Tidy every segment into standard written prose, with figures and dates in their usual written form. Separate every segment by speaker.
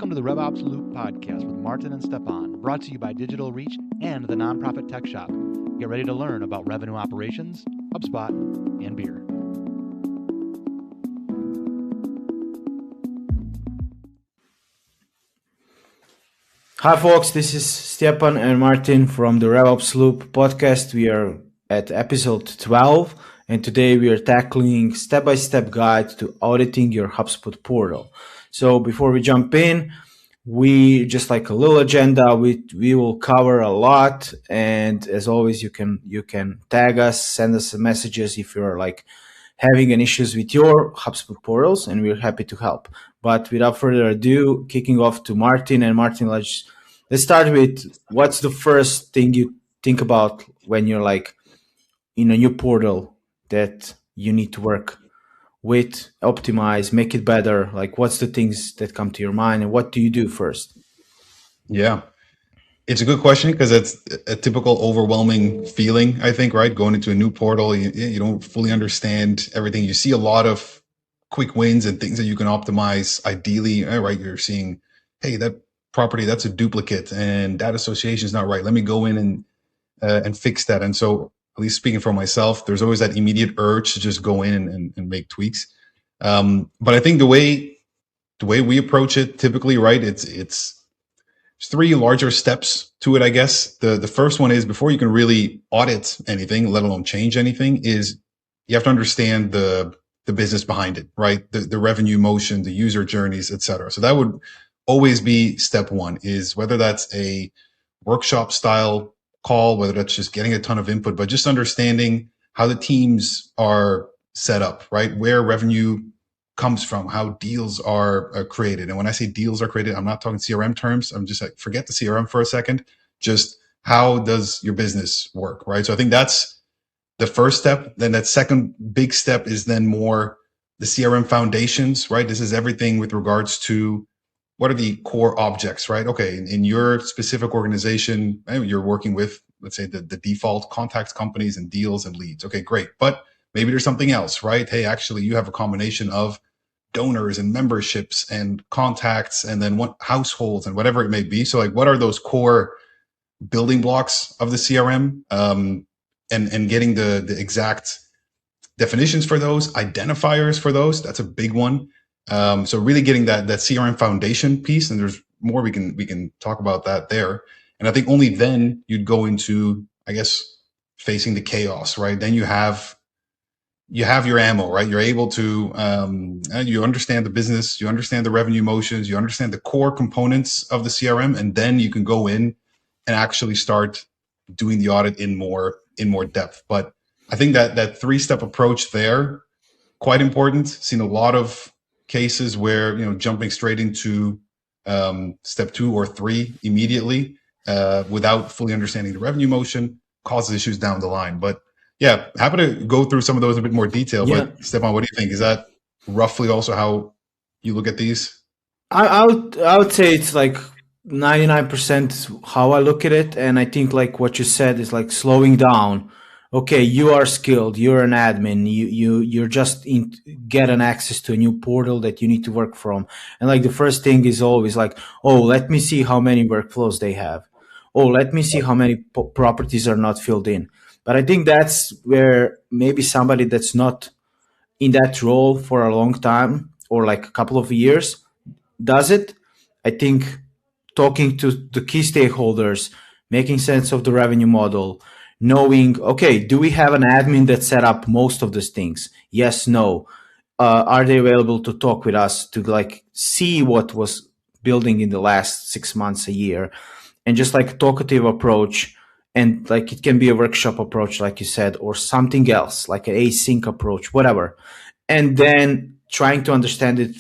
Speaker 1: Welcome to the RevOps Loop podcast with Maarten and Stjepan, brought to you by Digital Reach and the nonprofit Tech Shop. Get ready to learn about revenue operations, HubSpot, and beer.
Speaker 2: Hi folks, this is Stjepan and Maarten from the RevOps Loop podcast. We are at episode 12 and today we are tackling step-by-step guide to auditing your HubSpot portal. So before we jump in, we just like a little agenda. We will cover a lot, and as always, you can tag us, send us messages if you're like having any issues with your HubSpot portals, and we're happy to help. But without further ado, kicking off to Maarten. And Maarten, let's start with what's the first thing you think about when you're like in a new portal that you need to work with, optimize, make it better? Like, what's the things that come to your mind, and what do you do first?
Speaker 3: Yeah, it's a good question because it's a typical overwhelming feeling, I think, right? Going into a new portal, you don't fully understand everything. You see a lot of quick wins and things that you can optimize ideally, right? You're seeing, hey, that property, that's a duplicate and that association is not right. Let me go in and fix that. And so, at least speaking for myself, there's always that immediate urge to just go in and make tweaks. But I think the way we approach it typically, right, it's three larger steps to it, I guess. The first one is, before you can really audit anything, let alone change anything, is you have to understand the business behind it, right? The revenue motion, the user journeys, et cetera. So that would always be step one, is whether that's a workshop style call, whether that's just getting a ton of input, but just understanding how the teams are set up, right? Where revenue comes from, how deals are created. And when I say deals are created, I'm not talking CRM terms. I'm just like, forget the CRM for a second. Just how does your business work, right? So I think that's the first step. Then that second big step is then more the CRM foundations, right? This is everything with regards to what are the core objects, right? Okay, in your specific organization, you're working with, let's say, the default contact companies and deals and leads. Okay, great. But maybe there's something else, right? Hey, actually, you have a combination of donors and memberships and contacts and then what households and whatever it may be. So like, what are those core building blocks of the CRM? And getting the exact definitions for those, identifiers for those, that's a big one. So really getting that CRM foundation piece, and there's more we can talk about that there. And I think only then you'd go into, I guess, facing the chaos, right? Then you have your ammo, right? You're able to, you understand the business, you understand the revenue motions, you understand the core components of the CRM, and then you can go in and actually start doing the audit in more depth. But I think that three-step approach there, quite important. Seen a lot of cases where, jumping straight into step 2 or 3 immediately without fully understanding the revenue motion causes issues down the line. But yeah, happy to go through some of those in a bit more detail. Yeah. But Stjepan, what do you think? Is that roughly also how you look at these?
Speaker 2: I would say it's like 99% how I look at it, and I think like what you said is like slowing down. Okay, you are skilled, you're an admin, you're just get an access to a new portal that you need to work from. And like the first thing is always like, oh, let me see how many workflows they have. Oh, let me see how many properties are not filled in. But I think that's where maybe somebody that's not in that role for a long time or like a couple of years does it. I think talking to the key stakeholders, making sense of the revenue model, knowing, okay, do we have an admin that set up most of these things? Yes, no. Are they available to talk with us to like see what was building in the last 6 months, a year, and just like talkative approach. And like it can be a workshop approach, like you said, or something else, like an async approach, whatever. And then trying to understand it,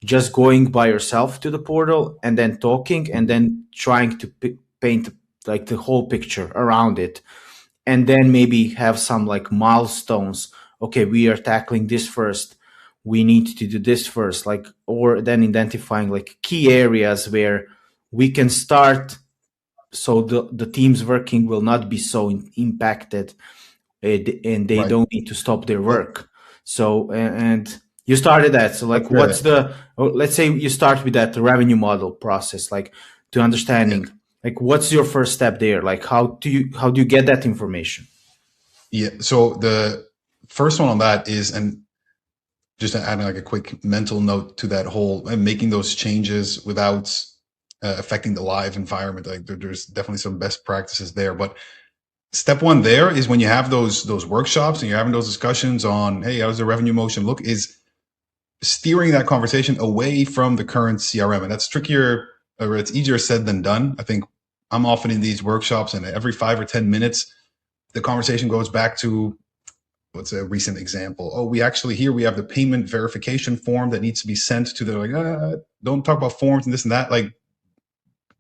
Speaker 2: just going by yourself to the portal and then talking and then trying to paint like the whole picture around it. And then maybe have some like milestones. Okay, we are tackling this first. We need to do this first, like, or then identifying like key areas where we can start, so the teams working will not be so impacted, and they don't need to stop their work. So, and You started that. So like,
Speaker 3: That's it.
Speaker 2: let's say you start with that revenue model process, like to
Speaker 3: Yeah.
Speaker 2: understanding, like what's your first step there? Like, how do you get that information?
Speaker 3: Yeah. So the first one on that is, and just adding like a quick mental note to that whole and making those changes without affecting the live environment. Like there's definitely some best practices there, but step one there is when you have those workshops and you're having those discussions on, hey, how does the revenue motion look, is steering that conversation away from the current CRM. And that's trickier, or it's easier said than done. I think I'm often in these workshops and every 5 or 10 minutes, the conversation goes back to, what's a recent example? Oh, we have the payment verification form that needs to be sent to the, like, don't talk about forms and this and that. Like,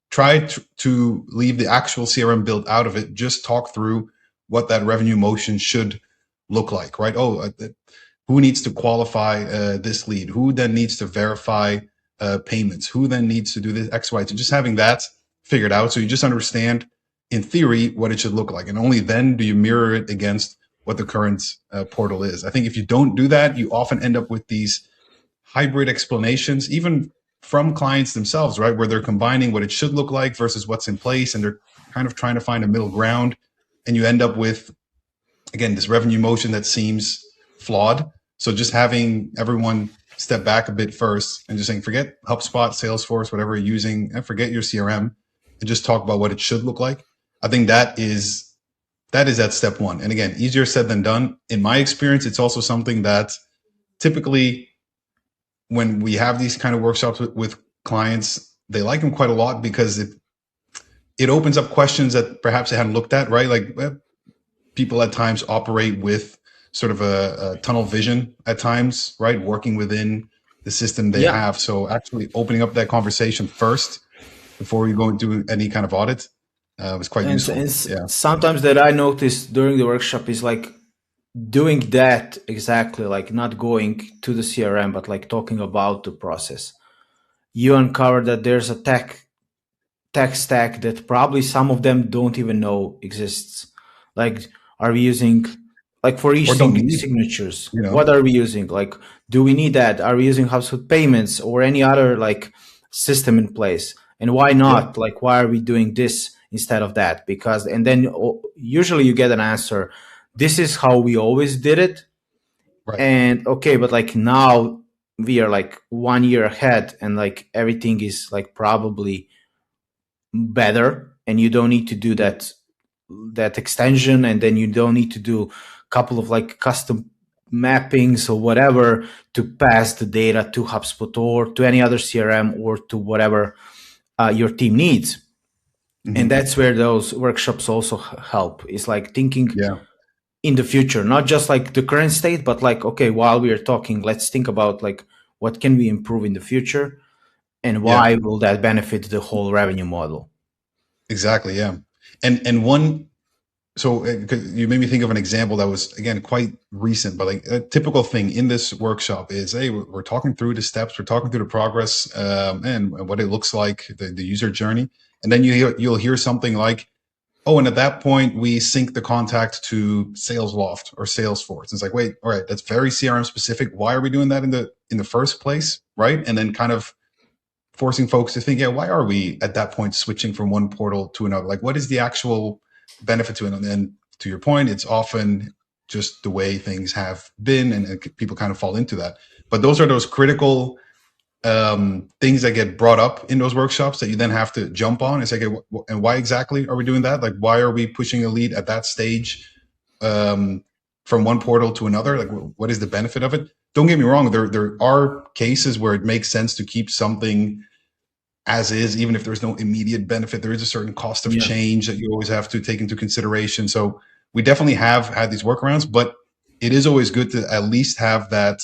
Speaker 3: try to leave the actual CRM build out of it. Just talk through what that revenue motion should look like, right? Oh, who needs to qualify this lead? Who then needs to verify payments? Who then needs to do this X, Y? So just having that figured out, so you just understand in theory what it should look like, and only then do you mirror it against what the current portal is. I think if you don't do that, you often end up with these hybrid explanations, even from clients themselves, right? Where they're combining what it should look like versus what's in place, and they're kind of trying to find a middle ground. And you end up with, again, this revenue motion that seems flawed. So just having everyone step back a bit first and just saying, forget HubSpot, Salesforce, whatever you're using, and forget your CRM, and just talk about what it should look like. I think that is at step one. And again, easier said than done. In my experience, it's also something that typically when we have these kind of workshops with clients, they like them quite a lot because it opens up questions that perhaps they hadn't looked at, right? Like people at times operate with sort of a tunnel vision at times, right? Working within the system they have. So actually opening up that conversation first before you go into any kind of audit was quite useful.
Speaker 2: And sometimes that I noticed during the workshop is like doing that exactly, like not going to the CRM, but like talking about the process. You uncover that there's a tech stack that probably some of them don't even know exists. Like, are we using, like for each signatures, what are we using? Like, do we need that? Are we using HubSpot payments or any other like system in place? And why not? Like, why are we doing this instead of that? Because, and then usually you get an answer. This is how we always did it. Right. And okay, but like now we are like 1 year ahead and like everything is like probably better, and you don't need to do that extension, and then you don't need to do a couple of like custom mappings or whatever to pass the data to HubSpot or to any other CRM or to whatever your team needs. Mm-hmm. And that's where those workshops also help. It's like thinking in the future, not just like the current state, but like, okay, while we are talking, let's think about like what can we improve in the future and why will that benefit the whole revenue model.
Speaker 3: Exactly. Yeah. And one, so you made me think of an example that was, again, quite recent, but like a typical thing in this workshop is, hey, we're talking through the steps, we're talking through the progress and what it looks like, the user journey. And then you'll hear something like, oh, and at that point we sync the contact to SalesLoft or Salesforce. And it's like, wait, all right, that's very CRM specific. Why are we doing that in the first place? Right. And then kind of forcing folks to think, why are we at that point switching from one portal to another? Like, what is the actual benefit to it? And to your point, it's often just the way things have been, and people kind of fall into that. But those are those critical things that get brought up in those workshops that you then have to jump on and say, okay, and why exactly are we doing that? Like, why are we pushing a lead at that stage from one portal to another? Like, what is the benefit of it? Don't get me wrong. There are cases where it makes sense to keep something as is, even if there's no immediate benefit. There is a certain cost of change that you always have to take into consideration. So we definitely have had these workarounds, but it is always good to at least have that,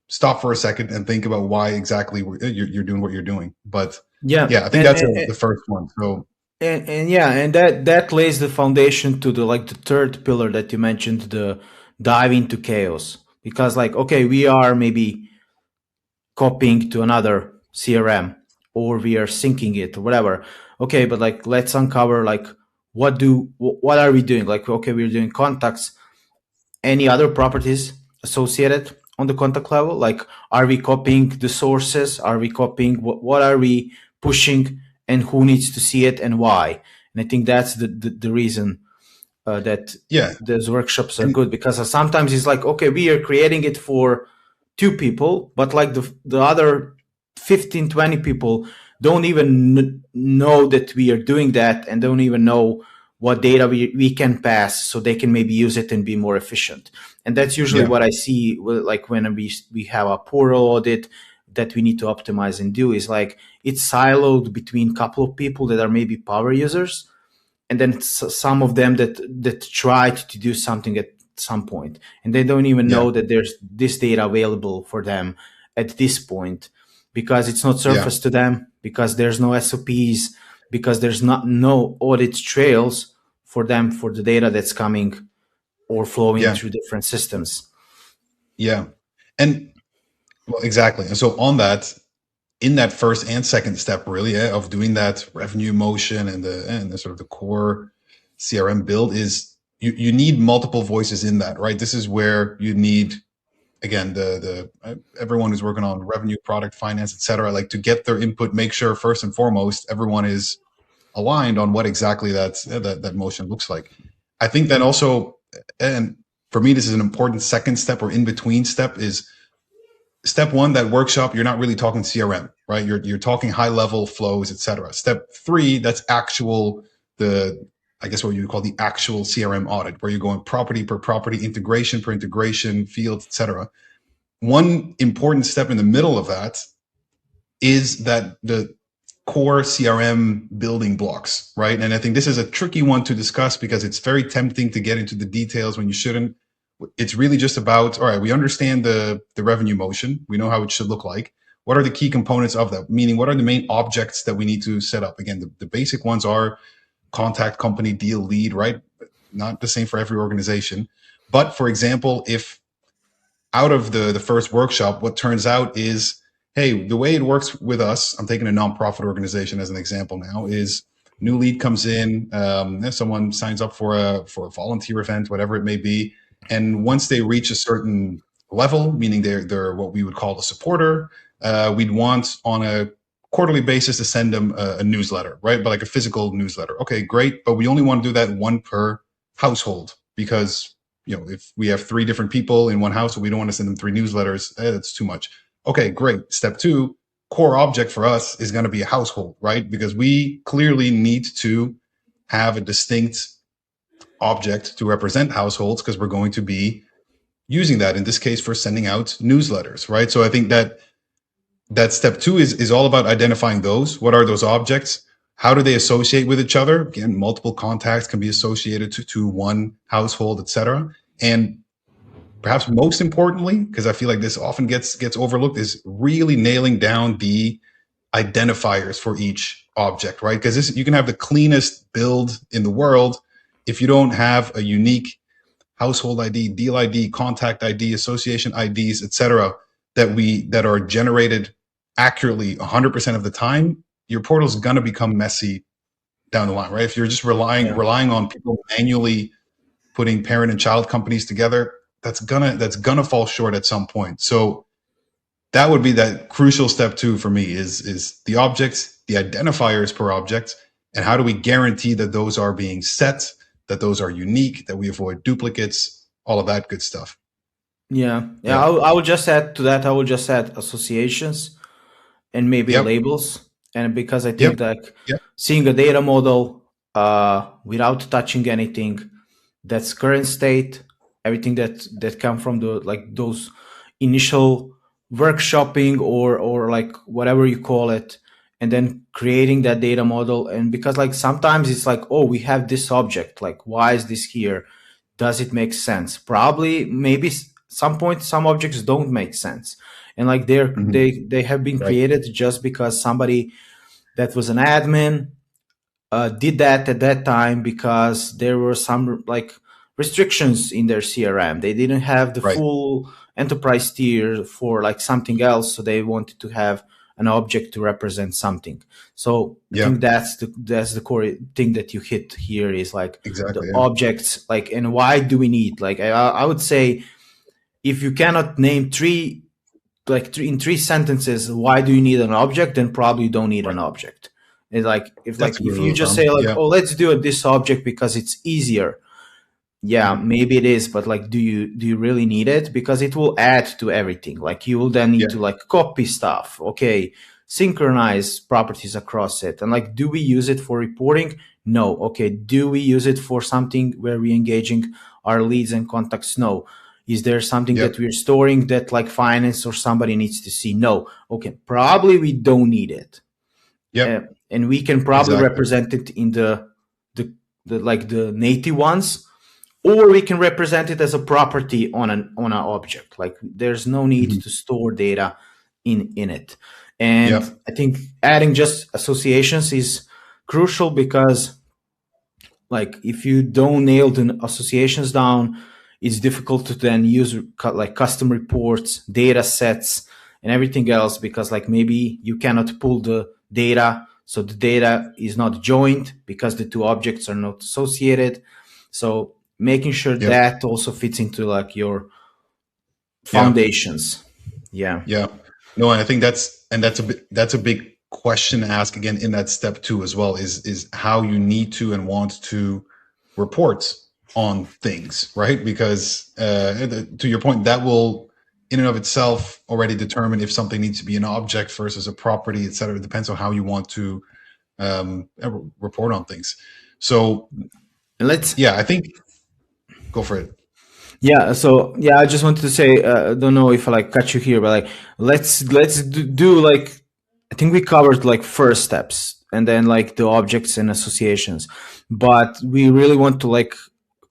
Speaker 3: stop for a second and think about why exactly you're doing what you're doing. But I think that's the first one. So
Speaker 2: and that lays the foundation to the third pillar that you mentioned, the dive into chaos. Because like, okay, we are maybe copying to another CRM or we are syncing it or whatever. Okay, but like, let's uncover like, what are we doing? Like, okay, we're doing contacts, any other properties associated, on the contact level? Like, are we copying the sources? Are we copying what are we pushing, and who needs to see it and why? And I think that's the reason that
Speaker 3: Yeah.
Speaker 2: those workshops are
Speaker 3: And
Speaker 2: good, because sometimes it's like, okay, we are creating it for 2 people, but like the other 15, 20 people don't even know that we are doing that, and don't even know what data we can pass, so they can maybe use it and be more efficient. And that's usually
Speaker 3: yeah,
Speaker 2: what I see, like when we have a portal audit that we need to optimize and do, is like it's siloed between a couple of people that are maybe power users, and then some of them that tried to do something at some point, and they don't even
Speaker 3: yeah,
Speaker 2: know that there's this data available for them at this point, because it's not
Speaker 3: yeah,
Speaker 2: surfaced to them, because there's no SOPs, because there's no audit trails for them for the data that's coming or flowing
Speaker 3: yeah,
Speaker 2: through different systems.
Speaker 3: yeah. And well, exactly. And so on that, in that first and second step, really, of doing that revenue motion and the sort of the core CRM build, is you need multiple voices in that, right? This is where you need, again, the everyone who's working on revenue, product, finance, etc., like to get their input, make sure first and foremost everyone is aligned on what exactly that motion looks like. I think then also, and for me, this is an important second step or in between step, is step one, that workshop, you're not really talking CRM, right? You're talking high level flows, etc. Step three, that's actual, I guess what you would call the actual CRM audit, where you're going property per property, integration per integration, field, etc. One important step in the middle of that is that the core CRM building blocks, right? And I think this is a tricky one to discuss because it's very tempting to get into the details when you shouldn't. It's really just about, all right, we understand the revenue motion. We know how it should look like. What are the key components of that? Meaning, what are the main objects that we need to set up? Again, the basic ones are contact, company, deal, lead, right? Not the same for every organization. But for example, if out of the first workshop, what turns out is, hey, the way it works with us, I'm taking a nonprofit organization as an example now, is new lead comes in, someone signs up for a volunteer event, whatever it may be. And once they reach a certain level, meaning they're what we would call a supporter, we'd want on a quarterly basis to send them a newsletter, right? But like a physical newsletter. Okay, great. But we only want to do that one per household, because if we have 3 different people in one house, we don't want to send them 3 newsletters. That's too much. Okay, great. Step 2, core object for us is going to be a household, right? Because we clearly need to have a distinct object to represent households, because we're going to be using that in this case for sending out newsletters, right? So I think that step 2 is all about identifying those. What are those objects? How do they associate with each other? Again, multiple contacts can be associated to one household, etc. And perhaps most importantly, because I feel like this often gets overlooked, is really nailing down the identifiers for each object, right? Because you can have the cleanest build in the world, if you don't have a unique household ID, deal ID, contact ID, association IDs, etc., that are generated accurately 100% of the time, your portal is going to become messy down the line, right? If you're just relying on people manually putting parent and child companies together, that's gonna fall short at some point. So that would be that crucial step 2 for me, is the objects, the identifiers per object, and how do we guarantee that those are being set, that those are unique, that we avoid duplicates, all of that good stuff.
Speaker 2: Yeah. I will just add to that. I will just add associations and maybe labels. And because I think that seeing a data model without touching anything, that's current state, everything that come from those initial workshopping or like whatever you call it, and then creating that data model. And because like sometimes it's like, oh, we have this object, like why is this here? Does it make sense? Probably, maybe some point some objects don't make sense, and like they have been created just because somebody that was an admin did that at that time, because there were some like restrictions in their CRM. They didn't have the full enterprise tier for like something else, so they wanted to have an object to represent something. So I think that's the core thing that you hit here, is like objects, like, and why do we need, like I would say if you cannot name in 3 sentences, why do you need an object? Then probably you don't need an object. It's like
Speaker 3: That's a good
Speaker 2: if
Speaker 3: rule
Speaker 2: you
Speaker 3: of
Speaker 2: just
Speaker 3: thumb.
Speaker 2: say like,
Speaker 3: Yeah.
Speaker 2: oh, let's do this object because it's easier. Yeah, maybe it is, but like, do you really need it? Because it will add to everything. Like you will then need to like copy stuff. Okay, synchronize properties across it. And like, do we use it for reporting? No. Okay, do we use it for something where we engaging our leads and contacts? No. Is there something that we're storing that like finance or somebody needs to see? No. Okay, probably we don't need it.
Speaker 3: Yeah.
Speaker 2: And we can probably represent it in the like the native ones, or we can represent it as a property on an object. Like there's no need to store data in it. And I think adding just associations is crucial, because like if you don't nail the associations down, it's difficult to then use like custom reports, data sets, and everything else, because like maybe you cannot pull the data, so the data is not joined because the two objects are not associated. So making sure that also fits into like your foundations. Yeah.
Speaker 3: No, and I think that's a big question to ask again in that step 2 as well, is how you need to and want to report on things, right? Because to your point, that will in and of itself already determine if something needs to be an object versus a property, et cetera. It depends on how you want to report on things. So I think go for it.
Speaker 2: Yeah. So I just wanted to say, don't know if I like cut you here, but like let's do like, I think we covered like first steps and then like the objects and associations, but we really want to like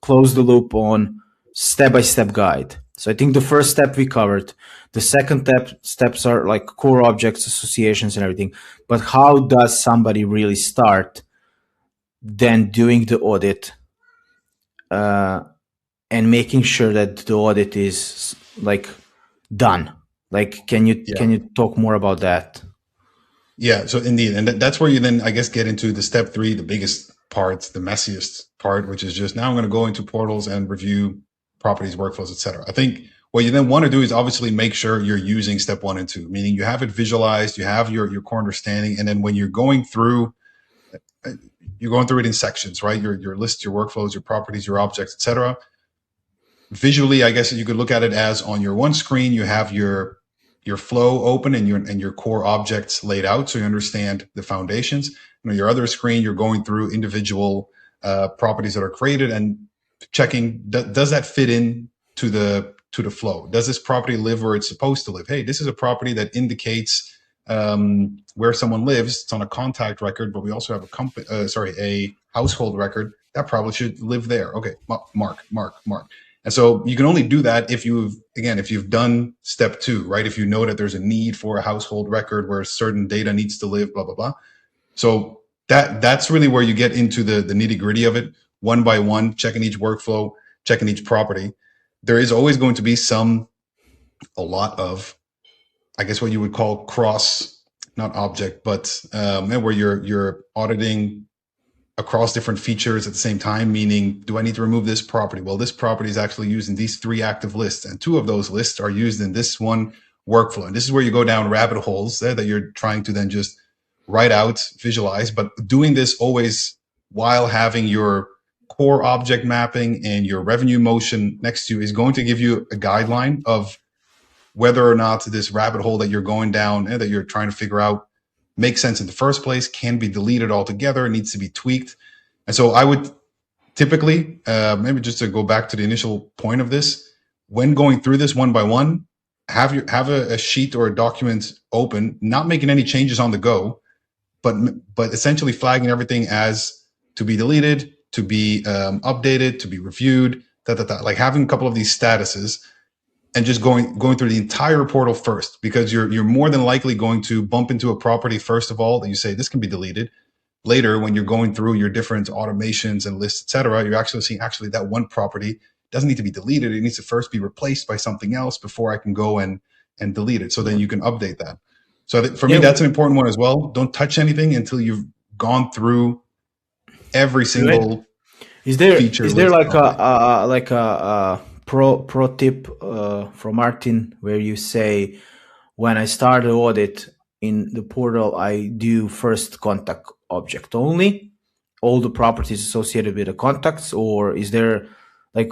Speaker 2: close the loop on step-by-step guide. So I think the first step we covered. The second steps are like core objects, associations, and everything. But how does somebody really start then doing the audit and making sure that the audit is like done? Like, can you talk more about that?
Speaker 3: Yeah, so indeed, and that's where you then, I guess, get into the step 3, the biggest part, the messiest part, which is just now I'm going to go into portals and review properties, workflows, etc. I think what you then want to do is obviously make sure you're using step 1 and 2, meaning you have it visualized, you have your core understanding, and then when you're going through it in sections, right? Your lists, your workflows, your properties, your objects, etc. Visually, I guess you could look at it as on your one screen, you have your flow open and your core objects laid out, so you understand the foundations. And on your other screen, you're going through individual properties that are created and checking, does that fit in to the flow? Does this property live where it's supposed to live? Hey, this is a property that indicates where someone lives. It's on a contact record, but we also have a household record that probably should live there. Okay, mark. And so you can only do that if you've done step 2, right? If you know that there's a need for a household record where certain data needs to live, blah, blah, blah. So that's really where you get into the nitty gritty of it, one by one, checking each workflow, checking each property. There is always going to be a lot of, I guess what you would call not object, but where you're auditing across different features at the same time, meaning, do I need to remove this property? Well, this property is actually used in these 3 active lists, and 2 of those lists are used in this one workflow. And this is where you go down rabbit holes there that you're trying to then just write out, visualize, but doing this always while having your core object mapping and your revenue motion next to you is going to give you a guideline of whether or not this rabbit hole that you're going down and that you're trying to figure out makes sense in the first place, can be deleted altogether, needs to be tweaked. And so I would typically, maybe just to go back to the initial point of this, when going through this one by one, have a sheet or a document open, not making any changes on the go, but essentially flagging everything as to be deleted, to be updated, to be reviewed, like having a couple of these statuses. And just going through the entire portal first, because you're more than likely going to bump into a property first of all that you say this can be deleted. Later, when you're going through your different automations and lists, etc., you're actually seeing that one property doesn't need to be deleted. It needs to first be replaced by something else before I can go and delete it. So then you can update that. So for me, that's an important one as well. Don't touch anything until you've gone through every single
Speaker 2: feature. Is there like a pro tip from Martin, where you say, when I start the audit in the portal, I do first contact object only, all the properties associated with the contacts, or is there like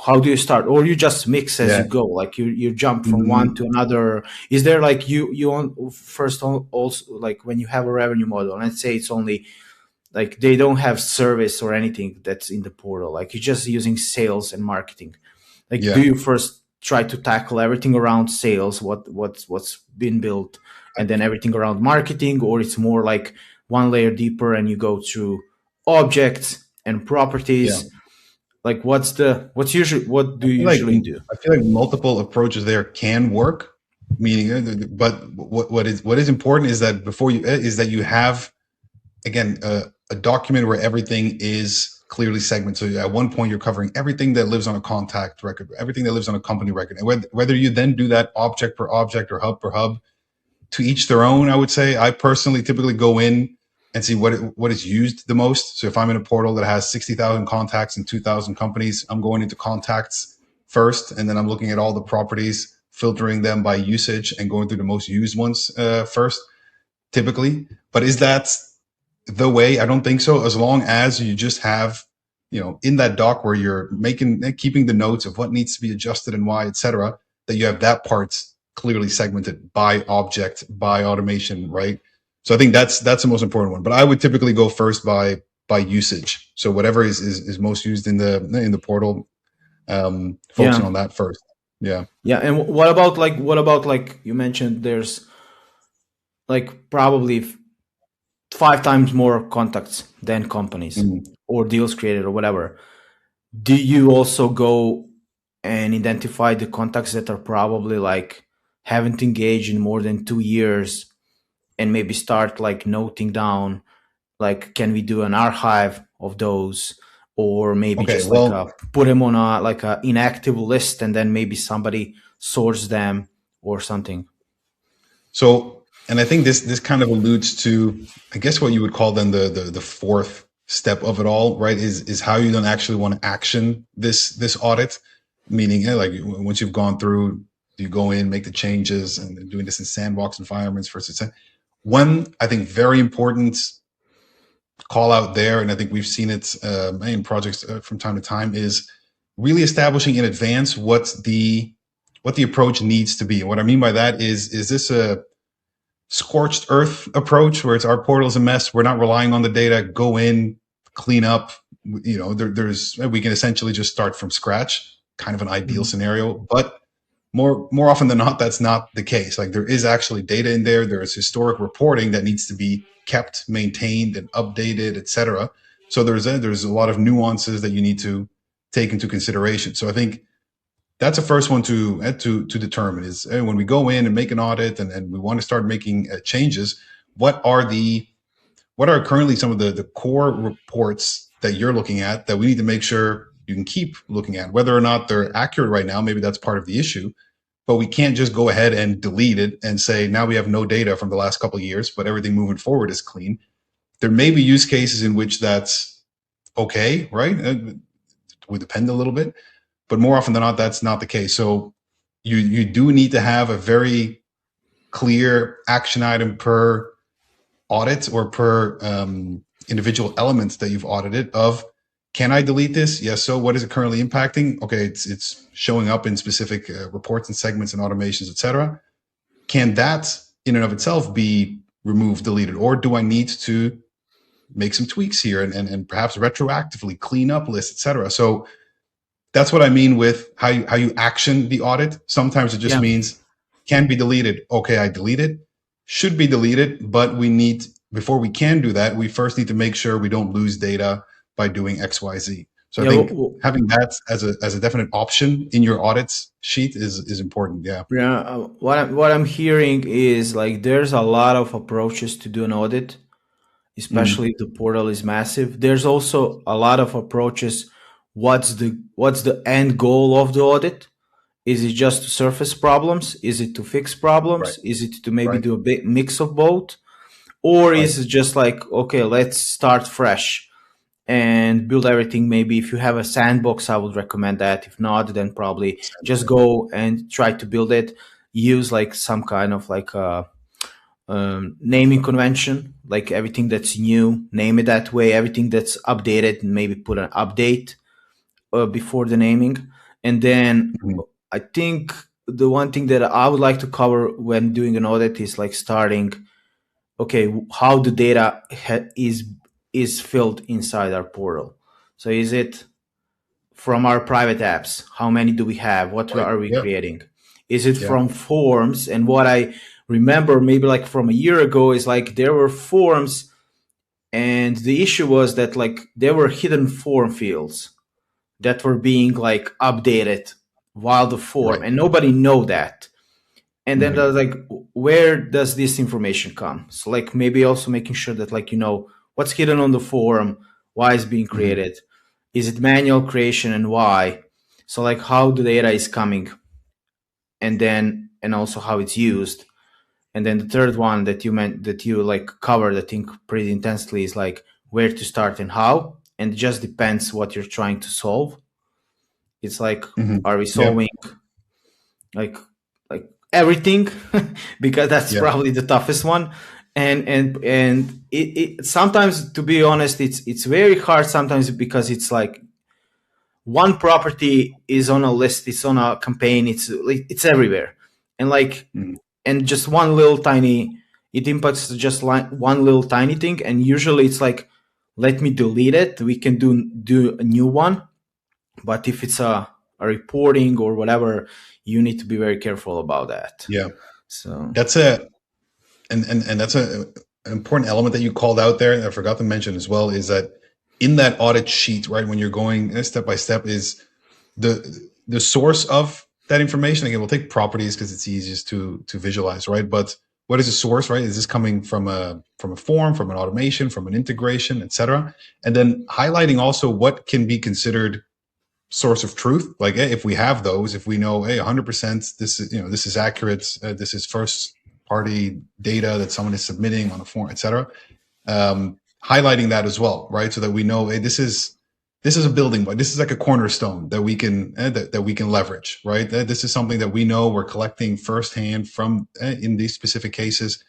Speaker 2: how do you start, or you just mix as you
Speaker 3: Yeah.
Speaker 2: go, like you jump from one
Speaker 3: Mhm.
Speaker 2: to another? Is there like you on first also, like when you have a revenue model, let's say it's only like they don't have service or anything that's in the portal, like you're just using sales and marketing, like do
Speaker 3: Yeah.
Speaker 2: you first try to tackle everything around sales, what's been built, and then everything around marketing, or it's more like one layer deeper and you go through objects and
Speaker 3: Yeah.
Speaker 2: properties? Like what do you usually do?
Speaker 3: I feel like multiple approaches there can work. Meaning, but what is important is that you have, again, a document where everything is clearly segmented. So at one point, you're covering everything that lives on a contact record, everything that lives on a company record, and whether you then do that object per object or hub per hub, to each their own. I would say I personally typically go in and see what is used the most. So if I'm in a portal that has 60,000 contacts and 2,000 companies, I'm going into contacts first, and then I'm looking at all the properties, filtering them by usage, and going through the most used ones first, typically. But is that the way? I don't think so. As long as you just have, in that doc where you're keeping the notes of what needs to be adjusted and why, etc., that you have that part clearly segmented by object, by automation, right? So I think that's the most important one. But I would typically go first by usage. So whatever is most used in the portal, focusing
Speaker 2: Yeah,
Speaker 3: on that first. Yeah.
Speaker 2: yeah. And what about like you mentioned, there's like probably 5 times more contacts than companies
Speaker 3: Mhm.
Speaker 2: or deals created or whatever. Do you also go and identify the contacts that are probably like haven't engaged in more than 2 years, and maybe start like noting down, like can we do an archive of those, or maybe
Speaker 3: Okay.
Speaker 2: just like
Speaker 3: Well,
Speaker 2: put them on a inactive list, and then maybe somebody sorts them or something?
Speaker 3: so, and I think this kind of alludes to, I guess, what you would call then the fourth step of it all, right? Is how you don't actually want to action this audit, meaning, like once you've gone through, you go in, make the changes, and doing this in sandbox environments versus one, I think, very important call out there, and I think we've seen it in projects from time to time, is really establishing in advance what the approach needs to be. And what I mean by that is this a scorched earth approach where it's our portal is a mess, we're not relying on the data, go in, clean up, there's we can essentially just start from scratch, kind of an ideal
Speaker 2: Mhm.
Speaker 3: scenario. But more often than not, that's not the case. Like there is actually data in there, there is historic reporting that needs to be kept, maintained, and updated, etc. So there's a lot of nuances that you need to take into consideration. So I think that's the first one to determine is, when we go in and make an audit, and we want to start making changes, what are currently some of the core reports that you're looking at that we need to make sure you can keep looking at, whether or not they're accurate right now. Maybe that's part of the issue, but we can't just go ahead and delete it and say now we have no data from the last couple of years, but everything moving forward is clean. There may be use cases in which that's okay, right? It would depend a little bit, but more often than not, that's not the case. So you do need to have a very clear action item per audit or per individual elements that you've audited of, can I delete this? Yes. So what is it currently impacting? Okay, it's showing up in specific reports and segments and automations, etc. Can that in and of itself be removed, deleted, or do I need to make some tweaks here and perhaps retroactively clean up lists, etc.? So that's what I mean with how you action the audit. Sometimes it just
Speaker 2: Yeah.
Speaker 3: means can be deleted. Okay, I delete it. Should be deleted, but we need, before we can do that, we first need to make sure we don't lose data by doing X, Y, Z. So I
Speaker 2: Yeah.
Speaker 3: think having that as a definite option in your audits sheet is important. Yeah.
Speaker 2: Yeah, what I'm hearing is like there's a lot of approaches to do an audit, especially
Speaker 3: Mm,
Speaker 2: if the portal is massive. There's also a lot of approaches. What's the end goal of the audit? Is it just to surface problems? Is it to fix
Speaker 3: right.
Speaker 2: problems? Is it to maybe
Speaker 3: Right.
Speaker 2: do a big mix of both? Or
Speaker 3: Right.
Speaker 2: is it just like, okay, let's start fresh and build everything. Maybe if you have a sandbox, I would recommend that. If not, then probably just go and try to build it. Use like some kind of like a naming convention, like everything that's new, name it that way. Everything that's updated, maybe put an update before the naming. And then I think the one thing that I would like to cover when doing an audit is like starting, okay, how the data is filled inside our portal. So is it from our private apps? How many do we have? What are we creating? Is it from forms? And what I remember maybe like from a year ago is like there were forms, and the issue was that like there were hidden form fields that were being like updated while the form, and nobody know that. And then I was like, where does this information come? So like maybe also making sure that like, you know, what's hidden on the form, why it's being created, is it manual creation and why? So like how the data is coming, and then, and also how it's used. And then the third one that you meant that you like covered, I think pretty intensely, is like where to start and how. And it just depends what you're trying to solve. It's like, are we solving like everything? Because that's probably the toughest one. And it sometimes, to be honest, it's very hard sometimes, because it's like one property is on a list, it's on a campaign, it's everywhere, and like and just one little tiny, it impacts just like one little tiny thing, and usually it's like, let me delete it, we can do a new one. But if it's a reporting or whatever, you need to be very careful about that. So
Speaker 3: that's and that's an important element that you called out there, and I forgot to mention as well, is that in that audit sheet, right, when you're going step by step, is the source of that information. Again, we'll take properties because it's easiest to visualize, right? But what is the source, right? Is this coming from a form, from an automation, from an integration, etc.? And then highlighting also what can be considered source of truth. Like, hey, if we have those, if we know, hey, 100% this is, this is accurate, this is first party data that someone is submitting on a form, etc. Highlighting that as well, right? So that we know, hey, this is a building block. This is like a cornerstone that we can that we can leverage, right? This is something that we know we're collecting firsthand from in these specific cases.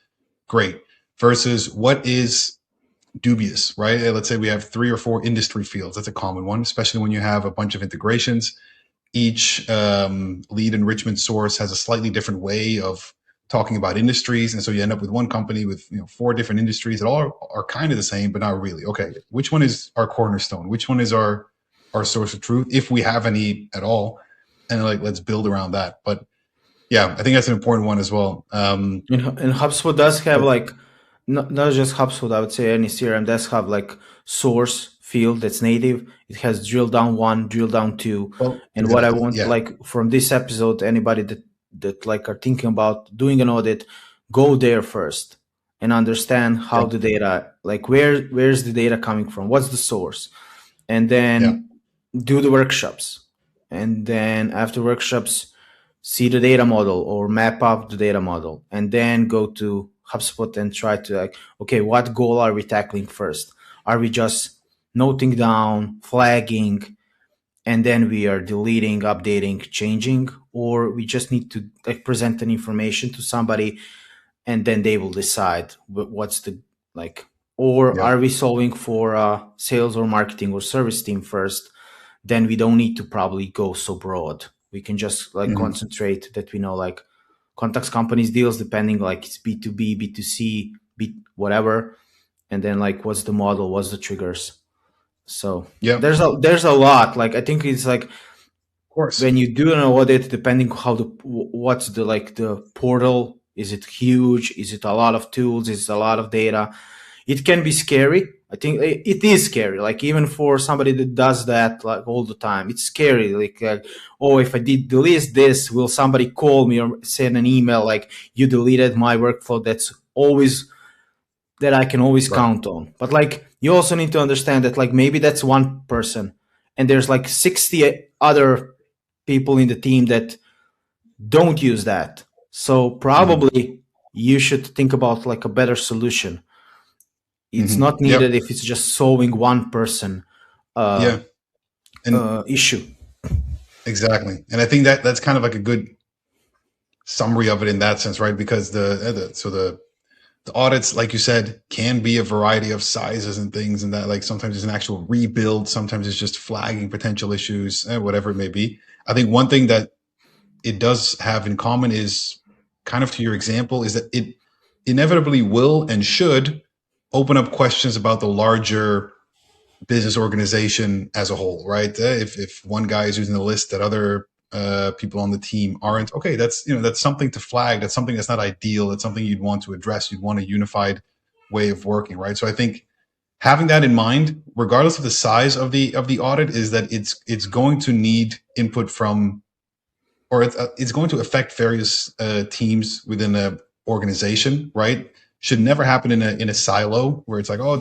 Speaker 3: Great. Versus what is dubious, right? Let's say we have 3 or 4 industry fields. That's a common one, especially when you have a bunch of integrations. Each lead enrichment source has a slightly different way of talking about industries, and so you end up with one company with 4 different industries that all are kind of the same, but not really. Okay, which one is our cornerstone? Which one is our source of truth, if we have any at all? And like, let's build around that. But yeah, I think that's an important one as well.
Speaker 2: And HubSpot does have like, not just HubSpot, I would say any CRM does have like source field that's native. It has drill down 1, drill down 2.
Speaker 3: Well,
Speaker 2: and what I want, like from this episode, anybody that like are thinking about doing an audit, go there first and understand how the data, like where's the data coming from, what's the source, and then do the workshops. And then after workshops, see the data model or map up the data model, and then go to HubSpot and try to like, okay, what goal are we tackling first? Are we just noting down, flagging, and then we are deleting, updating, changing, or we just need to like present an information to somebody and then they will decide what's the like, or are we solving for sales or marketing or service team first? Then we don't need to probably go so broad. We can just like concentrate that we know like contacts companies deals, depending like it's B2B, B2C, whatever. And then like, what's the model? What's the triggers? So there's a lot. Like, I think it's like, of
Speaker 3: course,
Speaker 2: when you do an audit, depending how what's the like the portal, is it huge? Is it a lot of tools? Is it a lot of data? It can be scary. I think it is scary. Like, even for somebody that does that like all the time, it's scary. Like, oh, if I did delete this, will somebody call me or send an email like, you deleted my workflow? That's always that I can always count on. But like, you also need to understand that like maybe that's one person and there's like 60 other people in the team that don't use that. So probably you should think about like a better solution. It's not needed if it's just solving one person issue.
Speaker 3: Exactly. And I think that's kind of like a good summary of it in that sense, right? Because the audits, like you said, can be a variety of sizes and things, and that like sometimes it's an actual rebuild, sometimes it's just flagging potential issues, whatever it may be. I think one thing that it does have in common is kind of to your example is that it inevitably will and should open up questions about the larger business organization as a whole, right? If one guy is using the list that other people on the team aren't, okay, that's something to flag. That's something that's not ideal. That's something you'd want to address. You'd want a unified way of working, right? So I think having that in mind, regardless of the size of the audit, is that it's going to need input from, or it's going to affect various teams within an organization, right? Should never happen in a silo where it's like, oh,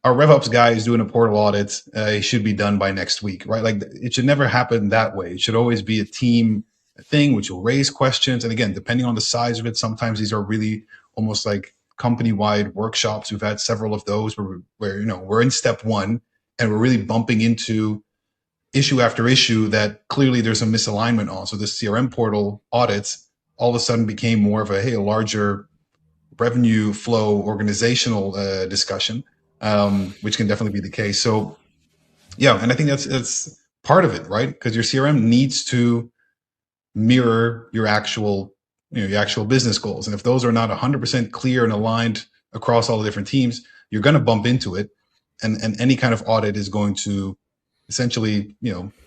Speaker 3: our RevOps guy is doing a portal audit. It should be done by next week, right? Like it should never happen that way. It should always be a team thing, which will raise questions. And again, depending on the size of it, sometimes these are really almost like company-wide workshops. We've had several of those where we're in step one and we're really bumping into issue after issue that clearly there's a misalignment on. So the CRM portal audits all of a sudden became more of a larger revenue flow organizational discussion. Which can definitely be the case. So yeah, and I think that's part of it, right? Because your CRM needs to mirror your actual business goals. And if those are not 100% clear and aligned across all the different teams, you're going to bump into it. And any kind of audit is going to essentially,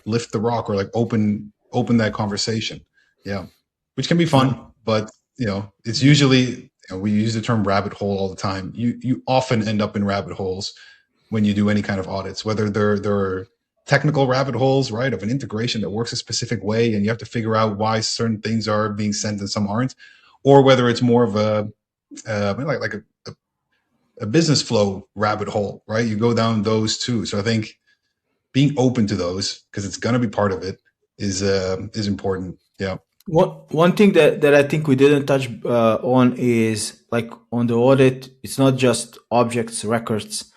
Speaker 3: lift the rock or like open that conversation. Yeah. Which can be fun, but it's usually, we use the term rabbit hole all the time. You often end up in rabbit holes when you do any kind of audits, whether they're technical rabbit holes, right, of an integration that works a specific way, and you have to figure out why certain things are being sent and some aren't, or whether it's more of a business flow rabbit hole, right? You go down those too. So I think being open to those, because it's going to be part of it, is important. Yeah.
Speaker 2: One thing that I think we didn't touch on is like on the audit, it's not just objects, records.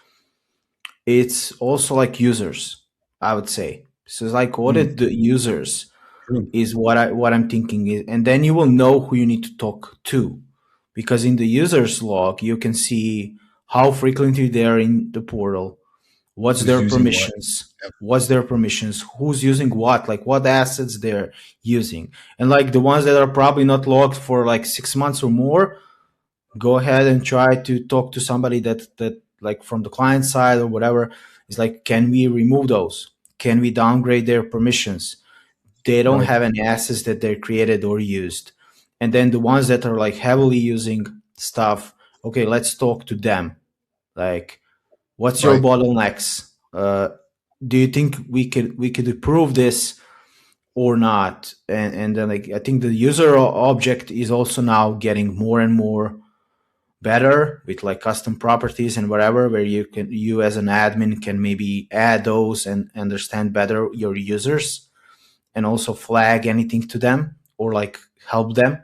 Speaker 2: It's also like users, I would say. So it's like audit the users is what I'm thinking is, and then you will know who you need to talk to, because in the users log you can see how frequently they're in the portal. What's their permissions? What's their permissions? Who's using what? Like what assets they're using? And like the ones that are probably not logged for like 6 months or more, go ahead and try to talk to somebody that like from the client side or whatever. Is like, can we remove those? Can we downgrade their permissions? They don't have any assets that they're created or used. And then the ones that are like heavily using stuff, okay, let's talk to them. Like, what's your bottlenecks? Do you think we could improve this or not? And then like I think the user object is also now getting more and more better with like custom properties and whatever, where you as an admin can maybe add those and understand better your users and also flag anything to them or like help them.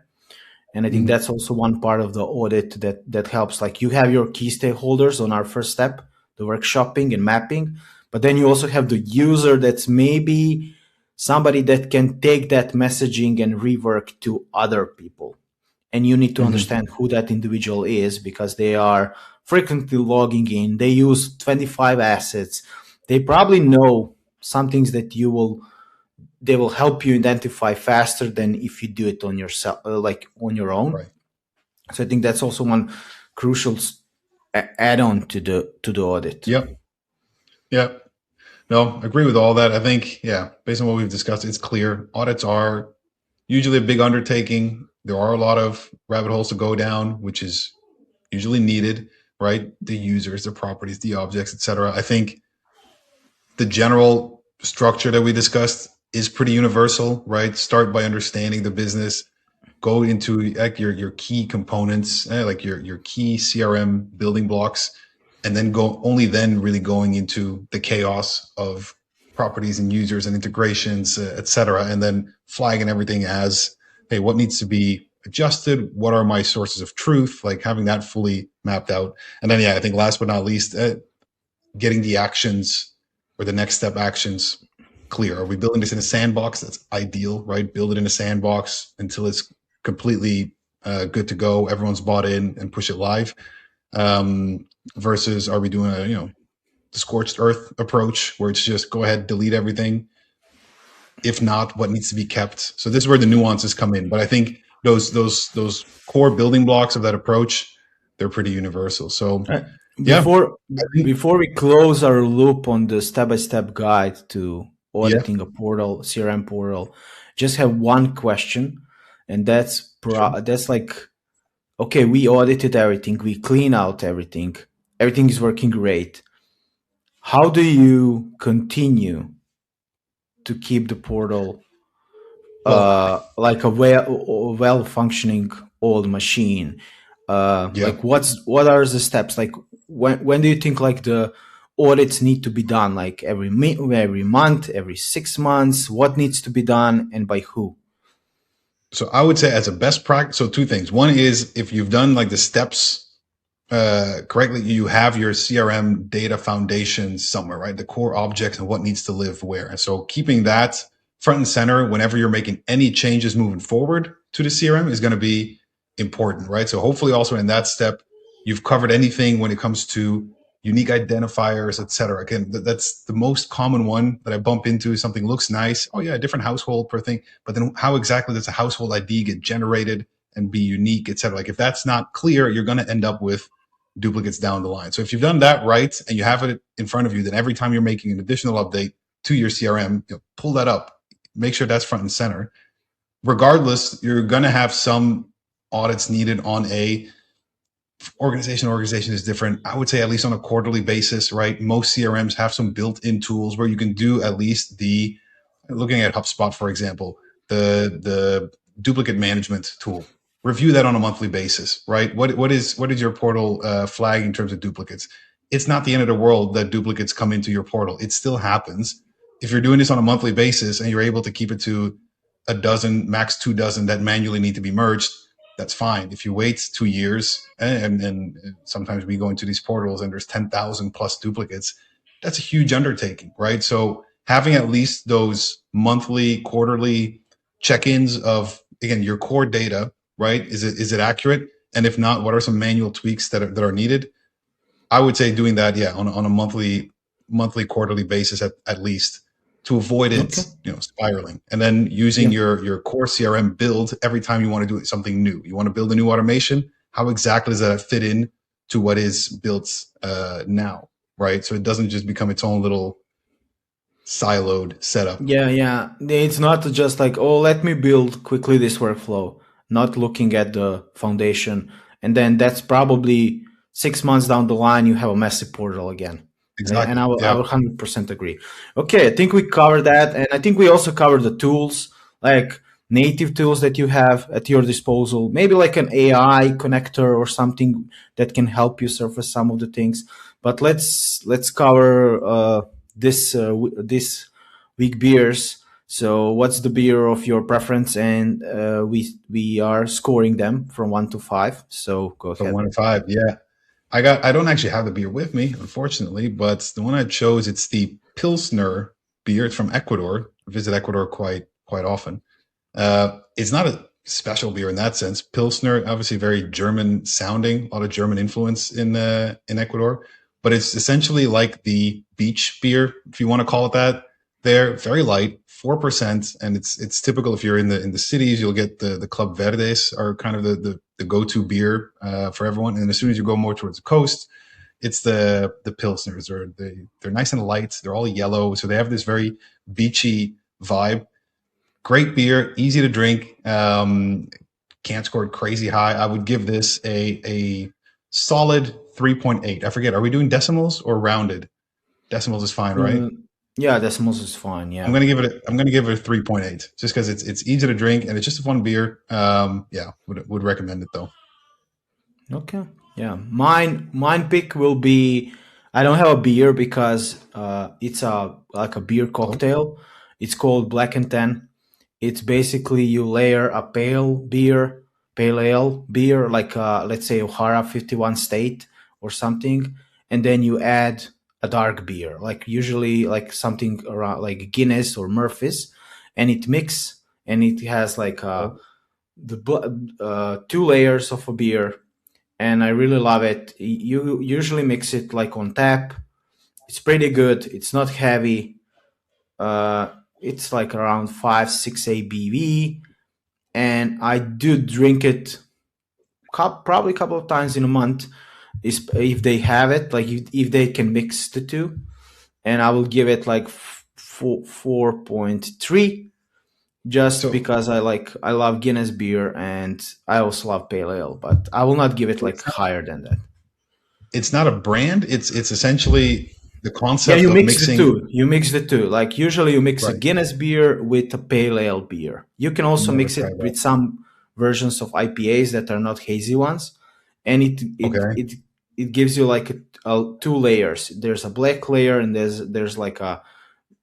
Speaker 2: And I think that's also one part of the audit that helps. Like you have your key stakeholders on our first step, the workshopping and mapping, but then you also have the user that's maybe somebody that can take that messaging and rework to other people. And you need to understand who that individual is, because they are frequently logging in. They use 25 assets. They probably know some things that they will help you identify faster than if you do it on yourself, like on your own. Right. So I think that's also one crucial add-on to the audit.
Speaker 3: Yep. No, I agree with all that. I think, based on what we've discussed, it's clear audits are usually a big undertaking. There are a lot of rabbit holes to go down, which is usually needed, right? The users, the properties, the objects, etc. I think the general structure that we discussed is pretty universal, right? Start by understanding the business, go into like your key components, like your key CRM building blocks, and then really going into the chaos of properties and users and integrations, etc., and then flagging everything as, hey, what needs to be adjusted? What are my sources of truth? Like having that fully mapped out. And then, I think last but not least, getting the actions or the next step actions clear. Are we building this in a sandbox? That's ideal, right? Build it in a sandbox until it's completely good to go. Everyone's bought in and push it live. Versus are we doing the scorched earth approach where it's just go ahead, delete everything. If not, what needs to be kept? So this is where the nuances come in. But I think those core building blocks of that approach, they're pretty universal. So
Speaker 2: before we close our loop on the step-by-step guide to auditing a portal, CRM portal, just have one question, and that's like, okay, we audited everything, we clean out everything is working great. How do you continue to keep the portal like a well functioning old machine? Like what are the steps? Like when do you think like the audits need to be done? Like every month, every 6 months? What needs to be done and by who?
Speaker 3: So I would say as a best practice, so two things. One is if you've done like the steps correctly, you have your CRM data foundation somewhere, right? The core objects and what needs to live where. And so keeping that front and center whenever you're making any changes moving forward to the CRM is going to be important, right? So hopefully also in that step, you've covered anything when it comes to unique identifiers, et cetera. Again, that's the most common one that I bump into. Something looks nice. Oh yeah, a different household per thing. But then how exactly does a household ID get generated and be unique, et cetera? Like if that's not clear, you're going to end up with duplicates down the line. So if you've done that right and you have it in front of you, then every time you're making an additional update to your CRM, pull that up, make sure that's front and center. Regardless, you're going to have some audits needed on a organization is different. I would say at least on a quarterly basis, right? Most CRMs have some built-in tools where you can do at least looking at HubSpot, for example, the duplicate management tool. Review that on a monthly basis, right? What is your portal flag in terms of duplicates? It's not the end of the world that duplicates come into your portal. It still happens. If you're doing this on a monthly basis and you're able to keep it to a dozen, max 2 dozen that manually need to be merged, that's fine. If you wait 2 years, and sometimes we go into these portals and there's 10,000 plus duplicates, that's a huge undertaking, right? So having at least those monthly, quarterly check-ins of, again, your core data, right? Is it accurate? And if not, what are some manual tweaks that are needed? I would say doing that, on a monthly, quarterly basis at least, to avoid it, spiraling. And then using your core CRM build every time you want to do something new. You want to build a new automation. How exactly does that fit in to what is built now, right? So it doesn't just become its own little siloed setup.
Speaker 2: Yeah. It's not just like, oh, let me build quickly this workflow, not looking at the foundation. And then that's probably 6 months down the line, you have a messy portal again.
Speaker 3: Exactly.
Speaker 2: And I would 100% agree. Okay, I think we covered that. And I think we also covered the tools, like native tools that you have at your disposal, maybe like an AI connector or something that can help you surface some of the things. But let's cover this week beers. So what's the beer of your preference? And we are scoring them from 1 to 5. So go ahead.
Speaker 3: From 1 to 5, yeah. I don't actually have the beer with me, unfortunately, but the one I chose, it's the Pilsner beer. It's from Ecuador. I visit Ecuador quite often. It's not a special beer in that sense. Pilsner, obviously very German sounding, a lot of German influence in Ecuador, but it's essentially like the beach beer, if you want to call it that. They're very light, 4%, and it's typical. If you're in the cities, you'll get the Club Verdes are kind of the go-to beer for everyone. And as soon as you go more towards the coast, it's the Pilsners. They're nice and light. They're all yellow, so they have this very beachy vibe. Great beer, easy to drink. Can't score it crazy high. I would give this a solid 3.8. I forget. Are we doing decimals or rounded? Decimals is fine, right?
Speaker 2: Yeah, decimals is fine. Yeah,
Speaker 3: I'm gonna give it a 3.8 just because it's easy to drink and it's just a fun beer. Would recommend it though.
Speaker 2: Okay. Yeah, mine pick will be. I don't have a beer because it's like a beer cocktail. It's called Black and Tan. It's basically you layer a pale beer pale ale beer, like let's say O'Hara 51 State or something, and then you add a dark beer, like usually like something around like Guinness or Murphy's, and it mix, and it has like two layers of a beer, and I really love it. You usually mix it like on tap. It's pretty good. It's not heavy. It's like around 5-6 ABV, and I do drink it probably a couple of times in a month, if they have it, like if they can mix the two. And I will give it like 4.3, just because I love Guinness beer, and I also love pale ale, but I will not give it like higher than that.
Speaker 3: It's not a brand. It's essentially the concept
Speaker 2: you
Speaker 3: of
Speaker 2: mix
Speaker 3: mixing.
Speaker 2: the two. You mix the two. Like usually you mix a
Speaker 3: Right.
Speaker 2: Guinness beer with a pale ale beer. You can also
Speaker 3: Never
Speaker 2: mix
Speaker 3: tried
Speaker 2: it
Speaker 3: that.
Speaker 2: with some versions of IPAs that are not hazy ones, and it gives you like two layers. There's a black layer, and there's like a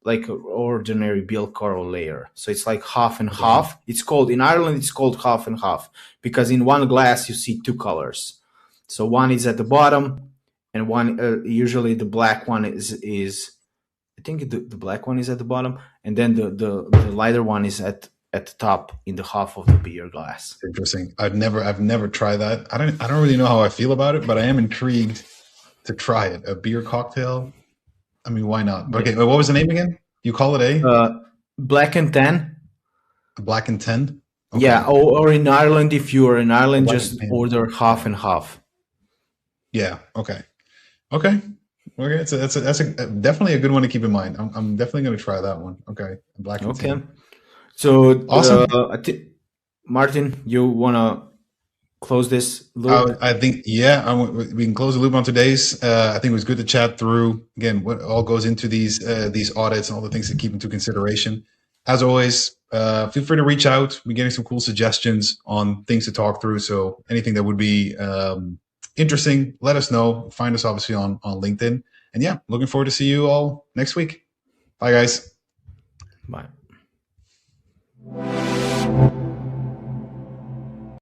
Speaker 2: ordinary Bill Coral layer. So it's like half and half. It's called, in Ireland, it's called half and half, because in one glass you see two colors. So one is at the bottom, and one usually the black one is I think the black one is at the bottom, and then the lighter one is at the top in the half of the beer glass.
Speaker 3: Interesting. I've never tried that. I don't really know how I feel about it, but I am intrigued to try it. A beer cocktail. I mean, why not? But okay, what was the name again? You call it
Speaker 2: Black and Tan.
Speaker 3: a Black and 10? Okay.
Speaker 2: Yeah, or in Ireland, if you are in Ireland,
Speaker 3: Black
Speaker 2: just
Speaker 3: and Tan.
Speaker 2: order half and half.
Speaker 3: Yeah. Okay. That's definitely a good one to keep in mind. I'm definitely going to try that one. Okay. Black and 10.
Speaker 2: So
Speaker 3: Awesome.
Speaker 2: Maarten, you wanna close this loop?
Speaker 3: I think, we can close the loop on today's. I think it was good to chat through, again, what all goes into these audits and all the things to keep into consideration. As always, feel free to reach out. We're getting some cool suggestions on things to talk through. So anything that would be interesting, let us know. Find us obviously on LinkedIn. And yeah, looking forward to see you all next week. Bye, guys.
Speaker 2: Bye.